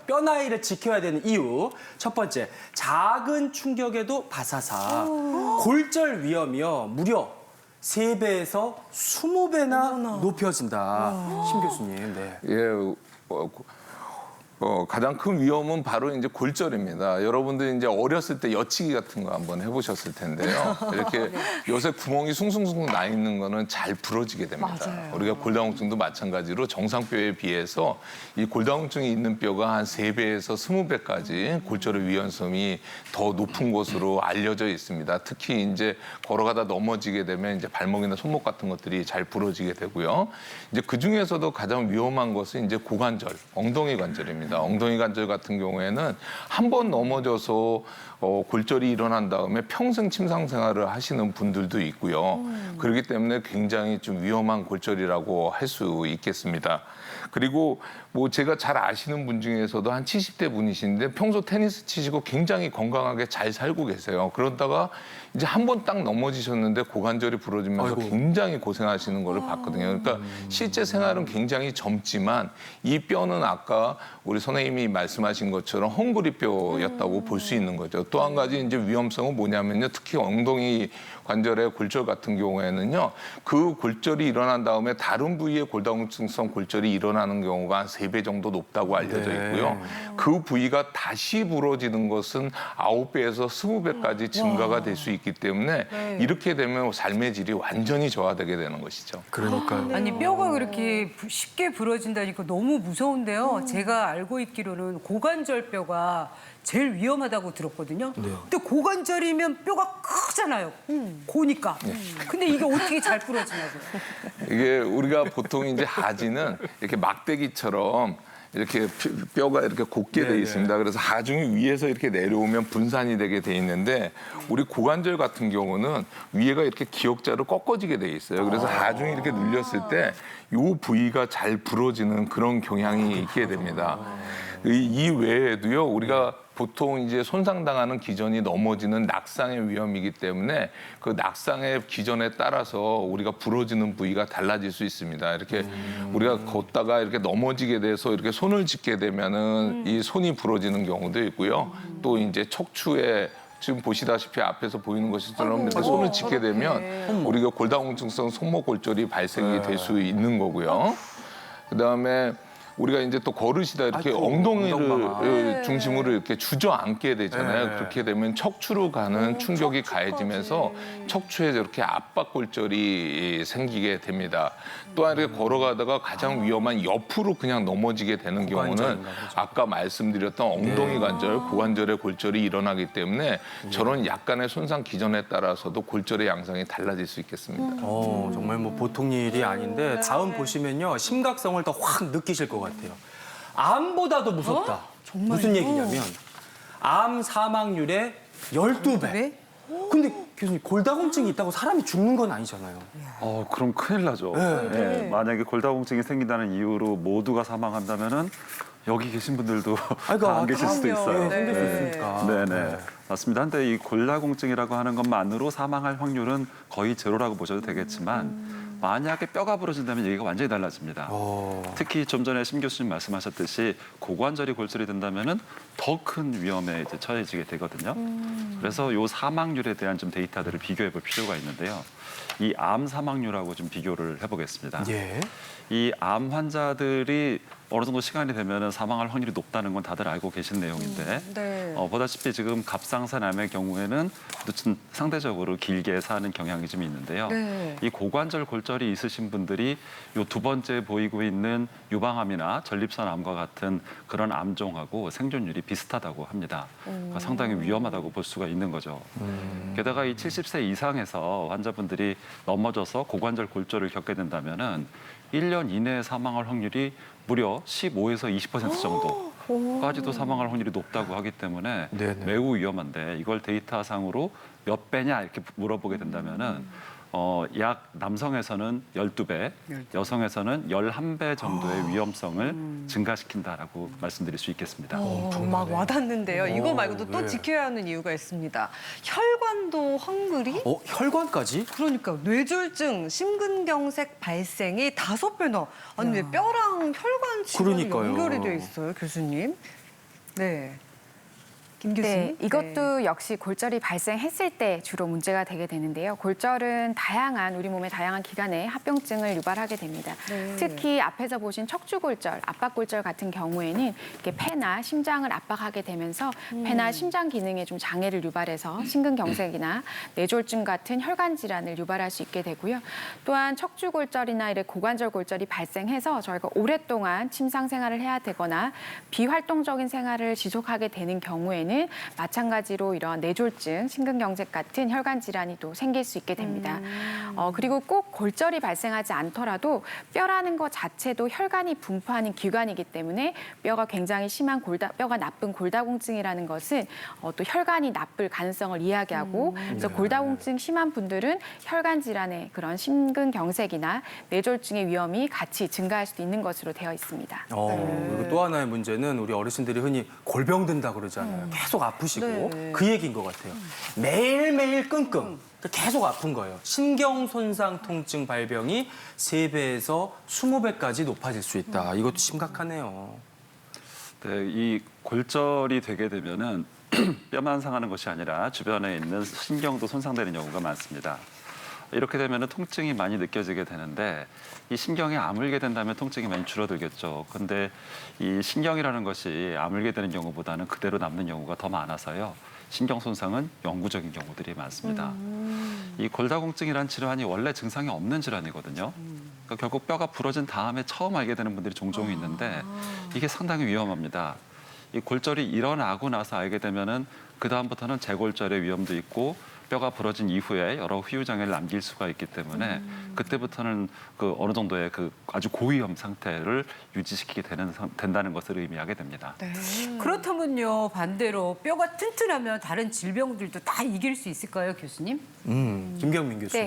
뼈 나이를 지켜야 되는 이유 첫 번째, 작은 충격에도 바사삭. 골절 위험이요 무려 3배에서 20배나 높여진다. 심 교수님. 네. 예, 가장 큰 위험은 바로 이제 골절입니다. 여러분들 이제 어렸을 때 여치기 같은 거 한번 해보셨을 텐데요. 이렇게 요새 구멍이 숭숭숭 나 있는 거는 잘 부러지게 됩니다. 맞아요. 우리가 골다공증도 마찬가지로 정상뼈에 비해서 이 골다공증이 있는 뼈가 한 3배에서 20배까지 골절의 위험성이 더 높은 것으로 알려져 있습니다. 특히 이제 걸어가다 넘어지게 되면 이제 발목이나 손목 같은 것들이 잘 부러지게 되고요. 이제 그 중에서도 가장 위험한 것은 이제 고관절, 엉덩이 관절입니다. 엉덩이 관절 같은 경우에는 한 번 넘어져서 골절이 일어난 다음에 평생 침상 생활을 하시는 분들도 있고요. 그렇기 때문에 굉장히 좀 위험한 골절이라고 할 수 있겠습니다. 그리고 뭐 제가 잘 아시는 분 중에서도 한 70대 분이신데 평소 테니스 치시고 굉장히 건강하게 잘 살고 계세요. 그러다가 이제 한 번 딱 넘어지셨는데 고관절이 부러지면서 아이고. 굉장히 고생하시는 거를 봤거든요. 그러니까 실제 생활은 굉장히 젊지만 이 뼈는 아까 우리 선생님이 말씀하신 것처럼 헝구리뼈였다고 볼 수 있는 거죠. 또 한 가지 이제 위험성은 뭐냐면요. 특히 엉덩이 관절의 골절 같은 경우에는요. 그 골절이 일어난 다음에 다른 부위의 골다공증성 골절이 일어나는 경우가 한 3배 정도 높다고 알려져 있고요. 그 부위가 다시 부러지는 것은 9배에서 20배까지 증가가 될 수 있기 때문에 이렇게 되면 삶의 질이 완전히 저하되게 되는 것이죠. 그러니까요. 아니 뼈가 그렇게 쉽게 부러진다니까 너무 무서운데요. 제가 알고 있기로는 고관절뼈가 제일 위험하다고 들었거든요. 근데 고관절이면 뼈가 크잖아요. 고니까. 근데 이게 어떻게 잘 부러지냐고요. 이게 우리가 보통 이제 하지는 이렇게 막대기처럼 이렇게 뼈가 이렇게 곱게 돼 있습니다. 그래서 하중이 위에서 이렇게 내려오면 분산이 되게 돼 있는데 우리 고관절 같은 경우는 위에가 이렇게 기역자로 꺾어지게 돼 있어요. 그래서 하중이 이렇게 눌렸을 때 이 부위가 잘 부러지는 그런 경향이 있게 됩니다. 이 외에도요, 우리가 보통 이제 손상당하는 기전이 넘어지는 낙상의 위험이기 때문에 그 낙상의 기전에 따라서 우리가 부러지는 부위가 달라질 수 있습니다. 이렇게 우리가 걷다가 이렇게 넘어지게 돼서 이렇게 손을 짚게 되면은 이 손이 부러지는 경우도 있고요. 또 이제 척추에 지금 보시다시피 앞에서 보이는 것처럼 이렇게 손을 짚게 되면 우리가 골다공증성 손목 골절이 발생이 될 수 있는 거고요. 그다음에 우리가 이제 또 걸으시다 이렇게 엉덩이를 중심으로 이렇게 주저앉게 되잖아요. 그렇게 되면 척추로 가는 충격이 가해지면서 척추에 이렇게 압박 골절이 생기게 됩니다. 또한 이렇게 걸어가다가 가장 위험한 옆으로 그냥 넘어지게 되는 경우는 아까 말씀드렸던 엉덩이 관절, 고관절의 골절이 일어나기 때문에 저런 약간의 손상 기전에 따라서도 골절의 양상이 달라질 수 있겠습니다. 정말 뭐 보통 일이 아닌데 다음 보시면요. 심각성을 더 확 느끼실 것 같아요. 암보다도 무섭다. 무슨 얘기냐면 암 사망률의 12배. 근데 교수님 골다공증이 있다고 사람이 죽는 건 아니잖아요. 그럼 큰일 나죠. 네, 만약에 골다공증이 생긴다는 이유로 모두가 사망한다면은 여기 계신 분들도 다 안 계실 수도 있어요. 생길 수 있으니까. 네네. 맞습니다. 한데 이 골다공증이라고 하는 것만으로 사망할 확률은 거의 제로라고 보셔도 되겠지만 만약에 뼈가 부러진다면 얘기가 완전히 달라집니다. 특히 좀 전에 심 교수님 말씀하셨듯이 고관절이 골절이 된다면은 더 큰 위험에 이제 처해지게 되거든요. 그래서 요 사망률에 대한 좀 데이터들을 비교해 볼 필요가 있는데요. 이 암 사망률하고 좀 비교를 해보겠습니다. 예. 이 암 환자들이 어느 정도 시간이 되면 사망할 확률이 높다는 건 다들 알고 계신 내용인데 보다시피 지금 갑상선암의 경우에는 좀 상대적으로 길게 사는 경향이 좀 있는데요. 이 고관절 골절이 있으신 분들이 요 두 번째 보이고 있는 유방암이나 전립선암과 같은 그런 암종하고 생존율이 비슷하다고 합니다. 그러니까 상당히 위험하다고 볼 수가 있는 거죠. 게다가 이 70세 이상에서 환자분들이 넘어져서 고관절 골절을 겪게 된다면은 1년 이내에 사망할 확률이 무려 15에서 20% 정도까지도 사망할 확률이 높다고 하기 때문에 매우 위험한데 이걸 데이터상으로 몇 배냐 이렇게 물어보게 된다면은 약 남성에서는 12배, 여성에서는 11배 정도의 위험성을 증가시킨다라고 말씀드릴 수 있겠습니다. 막 와닿는데요. 이거 말고도 또 지켜야 하는 이유가 있습니다. 혈관도 헝그리? 혈관까지? 그러니까 뇌졸중, 심근경색 발생이 5배나. 아니 왜 뼈랑 혈관 질환이 그러니까요. 연결이 돼 있어요, 교수님? 네. 김 교수님. 네, 이것도 역시 골절이 발생했을 때 주로 문제가 되게 되는데요. 골절은 우리 몸의 다양한 기관에 합병증을 유발하게 됩니다. 특히 앞에서 보신 척추골절, 압박골절 같은 경우에는 이렇게 폐나 심장을 압박하게 되면서 폐나 심장 기능에 좀 장애를 유발해서 심근경색이나 뇌졸중 같은 혈관 질환을 유발할 수 있게 되고요. 또한 척추골절이나 이런 고관절 골절이 발생해서 저희가 오랫동안 침상 생활을 해야 되거나 비활동적인 생활을 지속하게 되는 경우에는 마찬가지로 이런 뇌졸중, 심근경색 같은 혈관 질환이 또 생길 수 있게 됩니다. 그리고 꼭 골절이 발생하지 않더라도 뼈라는 것 자체도 혈관이 분포하는 기관이기 때문에 뼈가 굉장히 심한 뼈가 나쁜 골다공증이라는 것은 또 혈관이 나쁠 가능성을 이야기하고 그래서 골다공증 심한 분들은 혈관 질환의 그런 심근경색이나 뇌졸중의 위험이 같이 증가할 수도 있는 것으로 되어 있습니다. 그리고 또 하나의 문제는 우리 어르신들이 흔히 골병 든다 그러잖아요. 계속 아프시고 그 얘기인 것 같아요. 매일매일 끙끙 계속 아픈 거예요. 신경손상 통증 발병이 3배에서 20배까지 높아질 수 있다. 이것도 심각하네요. 네, 이 골절이 되게 되면은 뼈만 상하는 것이 아니라 주변에 있는 신경도 손상되는 경우가 많습니다. 이렇게 되면 통증이 많이 느껴지게 되는데 이 신경이 아물게 된다면 통증이 많이 줄어들겠죠. 근데 이 신경이라는 것이 아물게 되는 경우보다는 그대로 남는 경우가 더 많아서요. 신경 손상은 영구적인 경우들이 많습니다. 이 골다공증이라는 질환이 원래 증상이 없는 질환이거든요. 그러니까 결국 뼈가 부러진 다음에 처음 알게 되는 분들이 종종 있는데 이게 상당히 위험합니다. 이 골절이 일어나고 나서 알게 되면은 그 다음부터는 재골절의 위험도 있고 뼈가 부러진 이후에 여러 후유 장애를 남길 수가 있기 때문에 그때부터는 그 어느 정도의 그 아주 고위험 상태를 유지시키게 된다는 것을 의미하게 됩니다. 그렇다면요, 반대로 뼈가 튼튼하면 다른 질병들도 다 이길 수 있을까요, 교수님? 김경민 교수.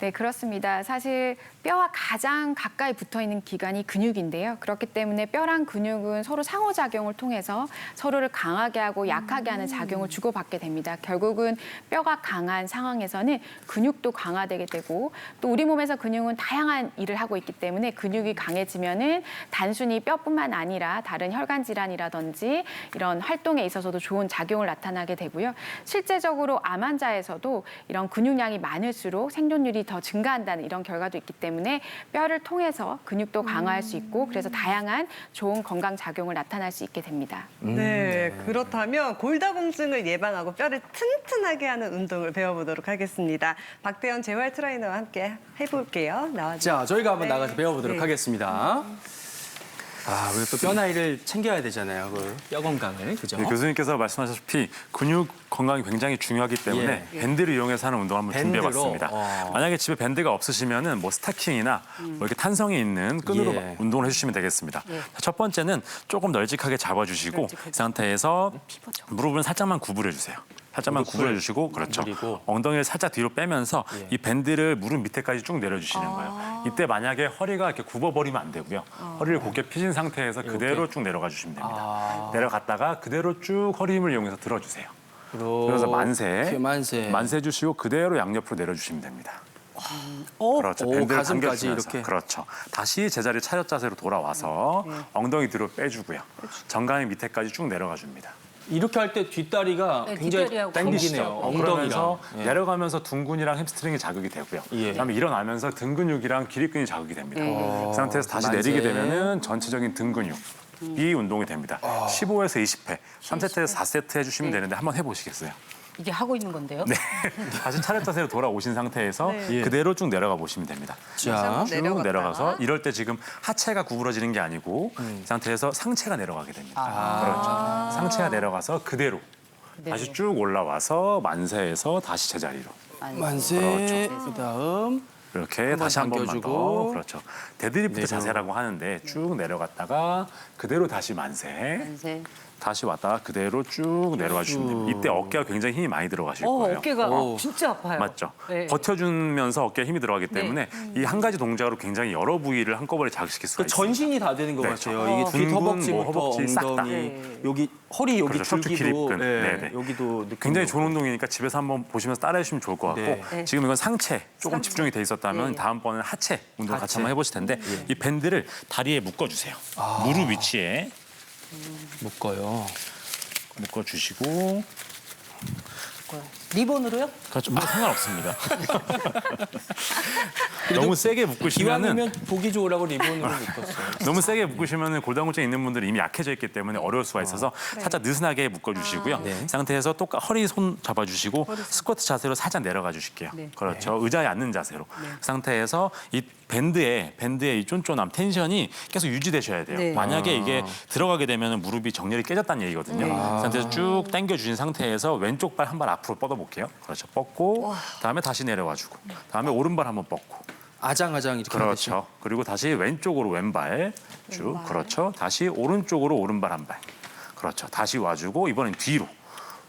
네, 그렇습니다. 사실 뼈와 가장 가까이 붙어 있는 기관이 근육인데요. 그렇기 때문에 뼈랑 근육은 서로 상호작용을 통해서 서로를 강하게 하고 약하게 하는 작용을 주고받게 됩니다. 결국은 뼈가 강한 상황에서는 근육도 강화되게 되고 또 우리 몸에서 근육은 다양한 일을 하고 있기 때문에 근육이 강해지면은 단순히 뼈뿐만 아니라 다른 혈관 질환이라든지 이런 활동에 있어서도 좋은 작용을 나타나게 되고요. 실제적으로 암 환자에서도 이런 근육량이 많을수록 생존율이 더 증가한다는 이런 결과도 있기 때문에 뼈를 통해서 근육도 강화할 수 있고 그래서 다양한 좋은 건강 작용을 나타날 수 있게 됩니다. 네, 그렇다면 골다공증을 예방하고 뼈를 튼튼하게 하는 운동을 배워보도록 하겠습니다. 박대현 재활 트레이너와 함께 해볼게요. 나와주세요. 자, 저희가 한번 나가서 배워보도록 네. 하겠습니다. 우리 또 뼈 나이를 챙겨야 되잖아요. 뼈 건강을, 그죠? 네, 교수님께서 말씀하셨다시피 근육 건강이 굉장히 중요하기 때문에 밴드를 이용해서 하는 운동 한번 밴드로? 준비해봤습니다. 만약에 집에 밴드가 없으시면은 뭐 스타킹이나 뭐 이렇게 탄성이 있는 끈으로 운동을 해주시면 되겠습니다. 첫 번째는 조금 널찍하게 잡아주시고 이 상태에서 무릎은 살짝만 구부려 주세요. 살짝만 구부려 주시고 그렇죠. 그리고 엉덩이를 살짝 뒤로 빼면서 이 밴드를 무릎 밑에까지 쭉 내려주시는 거예요. 이때 만약에 허리가 이렇게 굽어버리면 안 되고요. 허리를 곧게 펴신 상태에서 그대로 쭉 내려가 주시면 됩니다. 내려갔다가 그대로 쭉 허리 힘을 이용해서 들어주세요. 그래서 만세 주시고 그대로 양옆으로 내려주시면 됩니다. 그렇죠. 밴드를 가슴까지 당겨주면서. 이렇게. 그렇죠. 다시 제자리 차렷 자세로 돌아와서 엉덩이 뒤로 빼주고요. 정강이 밑에까지 쭉 내려가 줍니다. 이렇게 할 때 뒷다리가 네, 굉장히 뒷다리하고 당기시네요. 엉덩이랑. 그러면서 내려가면서 둥근이랑 햄스트링이 자극이 되고요. 그다음에 일어나면서 등 근육이랑 기립근이 자극이 됩니다. 그 상태에서 다시 만세. 내리게 되면은 전체적인 등 근육 이 운동이 됩니다. 15에서 20회, 3세트에서 4세트 해주시면 되는데 한번 해보시겠어요? 이게 하고 있는 건데요. 네. 다시 차렷 자세로 돌아오신 상태에서 그대로 쭉 내려가 보시면 됩니다. 자, 쭉 내려갔다가. 내려가서 이럴 때 지금 하체가 구부러지는 게 아니고 이 상태에서 상체가 내려가게 됩니다. 그렇죠. 상체가 내려가서 그대로 다시 쭉 올라와서 만세에서 다시 제자리로. 만세. 그다음 이렇게 다시 한 번만 더. 당겨주고. 그렇죠. 데드리프트 자세라고 하는데 쭉 내려갔다가 그대로 다시 만세. 다시 왔다가 그대로 쭉 내려와 주시면 됩니다. 이때 어깨가 굉장히 힘이 많이 들어가실 거예요. 어깨가 진짜 아파요. 맞죠? 네. 버텨주면서 어깨에 힘이 들어가기 때문에 이 한 가지 동작으로 굉장히 여러 부위를 한꺼번에 자극시킬 수가 그 있습니다. 전신이 다 되는 것 같아요. 이게 뒤 둥근, 허벅지부터 허벅지 싹 다. 엉덩이, 여기 허리 여기 그렇죠. 척추 줄기도 기립근. 네네. 여기도 느낌이 굉장히 오고. 좋은 운동이니까 집에서 한번 보시면서 따라해 주시면 좋을 것 같고 지금 이건 상체 조금 집중이 돼 있었다면 다음번에는 하체 운동 같이 하체. 한번 해보실 텐데 이 밴드를 다리에 묶어주세요. 무릎 위치에 묶어요. 묶어주시고 리본으로요? 그렇죠. 뭐 상관없습니다. 너무 세게 묶으시면은 기왕이면 보기 좋으라고 리본으로 묶었어요. 너무 세게 묶으시면은 골다공증 있는 분들은 이미 약해져 있기 때문에 어려울 수가 있어서 살짝 느슨하게 묶어주시고요. 이 상태에서 허리 손 잡아주시고 스쿼트 자세로 살짝 내려가 주실게요. 그렇죠. 의자에 앉는 자세로. 그 상태에서 이 밴드의 이 쫀쫀함, 텐션이 계속 유지되셔야 돼요. 네. 만약에 이게 들어가게 되면 무릎이 정렬이 깨졌다는 얘기거든요. 그 상태에서 쭉 당겨주신 상태에서 왼쪽 발 한 발 앞으로 뻗어볼게요. 그렇죠. 뻗고 다음에 다시 내려와주고 다음에 오른발 한번 뻗고 아장아장 이렇게 하듯이. 그렇죠. 그리고 다시 왼쪽으로 왼발 쭉 그렇죠. 다시 오른쪽으로 오른발 한 발. 그렇죠. 다시 와주고 이번엔 뒤로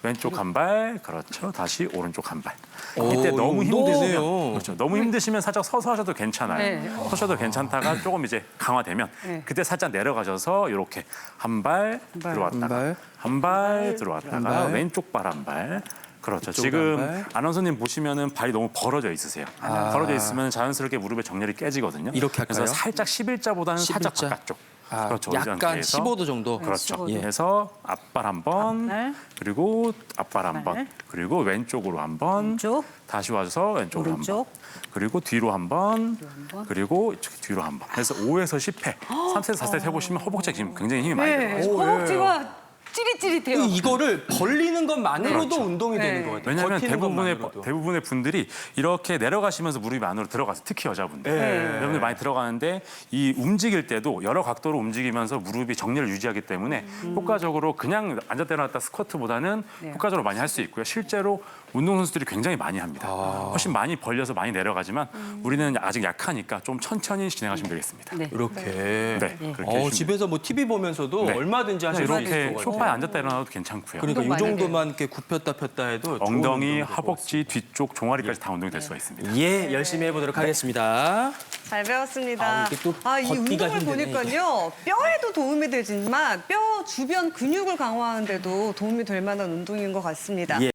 왼쪽 한 발. 그렇죠. 다시 오른쪽 한 발. 이때 너무 운동되네요. 힘드시면 그렇죠. 너무 힘드시면 살짝 서서 하셔도 괜찮아요. 네. 서셔도 괜찮다가 조금 이제 강화되면 그때 살짝 내려가셔서 이렇게 한 발 들어왔다가 한 발 들어왔다가 발. 왼쪽 발 한 발. 그렇죠. 이쪽으로 지금 한 발. 아나운서님 보시면은 발이 너무 벌어져 있으세요. 벌어져 있으면 자연스럽게 무릎의 정렬이 깨지거든요. 이렇게 할까요? 그래서 살짝 11자보다는 살짝 11자? 바깥쪽. 아, 그렇죠. 이 약간 상태에서 15도 정도. 그렇죠. 예. 해서 앞발 한 번, 앞발. 그리고 앞발 한 번, 그리고 왼쪽으로 한 번, 왼쪽. 다시 와서 왼쪽으로 한 번, 오른쪽. 그리고 뒤로 한 번, 그리고 이렇게 뒤로 한 번. 그래서 5에서 10회, 3세트, 4세트 해보시면 허벅지가 지금 굉장히 힘이 많이 네. 들어가요. 허벅지가 찌릿찌릿해요. 이거를 벌리는 것만으로도 그렇죠. 운동이 되는 네. 것 같아요. 왜냐하면 버티는 것만으로도. 대부분의 분들이 이렇게 내려가시면서 무릎이 안으로 들어가서 특히 여자분들 여러분들 많이 들어가는데 이 움직일 때도 여러 각도로 움직이면서 무릎이 정렬을 유지하기 때문에 효과적으로 그냥 앉았다 일어났다 스쿼트보다는 효과적으로 많이 할 수 있고요. 실제로 운동선수들이 굉장히 많이 합니다. 훨씬 많이 벌려서 많이 내려가지만 우리는 아직 약하니까 좀 천천히 진행하시면 되겠습니다. 네. 이렇게. 네, 그렇게 해주시면 집에서 뭐 TV 보면서도 네. 얼마든지 하실 수 있을 이렇게 것 소파에 같아요. 앉았다 일어나도 괜찮고요. 그러니까 이 운동 많이 정도만 이렇게 굽혔다 폈다 해도 좋은 엉덩이, 운동이 될 것 허벅지, 뒤쪽, 종아리까지 다 운동이 될 수가 있습니다. 예, 열심히 해보도록 하겠습니다. 잘 배웠습니다. 이게 또 이 걷기가 운동을 힘드네, 보니까요. 뼈에도 도움이 되지만 뼈 주변 근육을 강화하는 데도 도움이 될 만한 운동인 것 같습니다. 예.